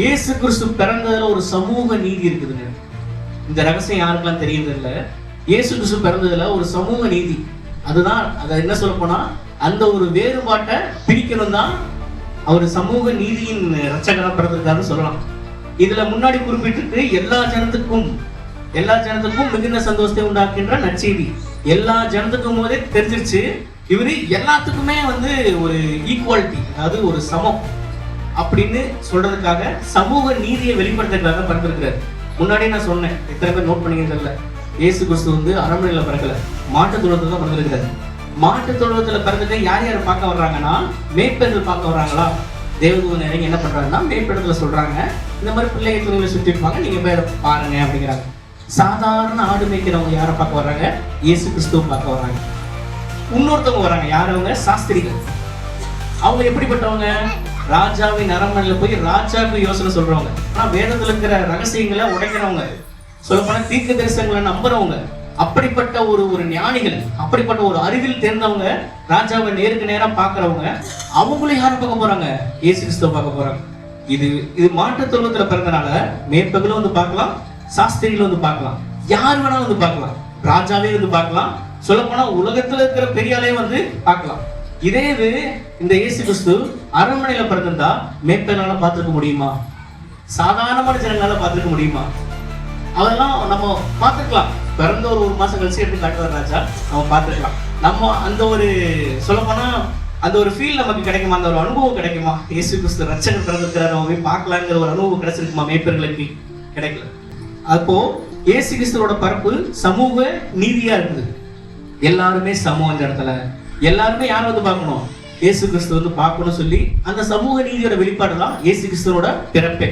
இயேசு கிறிஸ்து பிறந்ததுல ஒரு சமூக நீதி இருக்குதுங்க. இந்த ரகசியம் யாருக்கெல்லாம் தெரியுது இல்ல, இயேசு கிறிஸ்து பிறந்ததுல ஒரு சமூக நீதி. அதுதான் அதை என்ன சொல்ல போனா, அந்த ஒரு வேறுபாட்டை பிரிக்கணும் தான் அவர் சமூக நீதியின் ரட்சகரா பிறந்திருக்காருன்னு சொல்லலாம். இதுல முன்னாடி குறிப்பிட்டு எல்லா ஜனத்துக்கும் மிகுந்த சந்தோஷத்தை உண்டாக்குகின்ற நற்செய்தி. எல்லா ஜனத்துக்கும் போதே தெரிஞ்சிருச்சு இவரு எல்லாத்துக்குமே ஒரு ஈக்குவாலிட்டி, அதாவது ஒரு சமம் அப்படின்னு சொல்றதுக்காக சமூக நீதியை வெளிப்படுத்துறதுக்காக பிறந்திருக்கிறார். முன்னாடியே நான் சொன்னேன், எத்தனை பேர் நோட் பண்ணிக்கிறதுல, இயேசு கிறிஸ்து அரண்மனையில பிறக்கல, மாட்டு தொழுவத்துல தான் பிறந்திருக்கிறாரு. மாட்டு தொழுவத்துல பிறந்துட்டு யார் யார் பார்க்க வர்றாங்கன்னா, மேய்ப்பர்கள் பார்க்க வர்றாங்களா. தேவதூதன் இறங்கி என்ன பண்றாங்கன்னா, மேய்ப்படத்துல சொல்றாங்க, இந்த மாதிரி பிள்ளைங்க துணிகளை சுற்றி இருப்பாங்க, நீங்க போய் பாருங்க அப்படிங்கிறாங்க. சாதாரண ஆடு மேய்க்கிறவங்க யாரை பார்க்க வர்றாங்க? இயேசு கிறிஸ்துவ பார்க்க வர்றாங்க. இன்னொருத்தவங்க வர்றாங்க, யார் அவங்க? சாஸ்திரிகள். அவங்க எப்படிப்பட்டவங்க? ராஜாவின் அரண்மனையில போய் ராஜாவுக்கு யோசனை சொல்றவங்க, ஆனா வேதத்துல இருக்கிற ரகசியங்களை உடைக்கிறவங்க, சொல்லப்போனா தீர்க்க தரிசனங்களை நம்புறவங்க, அப்படிப்பட்ட ஒரு ஞானிகள், அப்படிப்பட்ட ஒரு அறிவில் தேர்ந்தவங்க, ராஜாவை நேருக்கு நேரா பாக்குறவங்க. அவங்களும் யாரை பார்க்க போறாங்க? இயேசு கிறிஸ்துவ பார்க்க போறாங்க. இது மாட்டு தொழுவத்துல பிறந்தனால மேய்ப்பர்களும் பார்க்கலாம், சாஸ்திரிகளும் பார்க்கலாம், யார் வேணாலும் பார்க்கலாம், ராஜாவே பார்க்கலாம், சொல்ல போனா உலகத்துல இருக்கிற பெரியாலே பார்க்கலாம். இதே இது இந்த இயேசு கிறிஸ்து அரண்மனையில பிறந்திருந்தா மேய்ப்பனால பார்த்திருக்க முடியுமா? சாதாரணமான ஜனங்களால பார்த்திருக்க முடியுமா? அதெல்லாம் நம்ம பார்த்துக்கலாம். பிறந்த ஒரு மாசம் கழிச்சு எடுத்து காட்டுவார் ராஜா, நம்ம பார்த்துக்கலாம். நம்ம அந்த ஒரு சொல்ல போனா அந்த ஒரு ஃபீல் நமக்கு கிடைக்குமா? அந்த ஒரு அனுபவம் கிடைக்குமா? இயேசு கிறிஸ்து ரட்சகர் பிறந்திருக்கிறார், நம்ம போய் பார்க்கலாங்கிற ஒரு அனுபவம் கிடைச்சிருக்குமா? மேய்ப்பர்களுக்கு கிடைக்கல. அப்போ இயேசு கிறிஸ்துவோட பரப்பு சமூக நீதியா இருக்குது. எல்லாருமே சமம். அந்த இடத்துல எல்லாருமே யார் பார்க்கணும்? இயேசு கிறிஸ்து பார்க்கணும் சொல்லி அந்த சமூக நீதியோட வெளிப்பாடு தான் இயேசு கிறிஸ்துவோட பிறப்பே.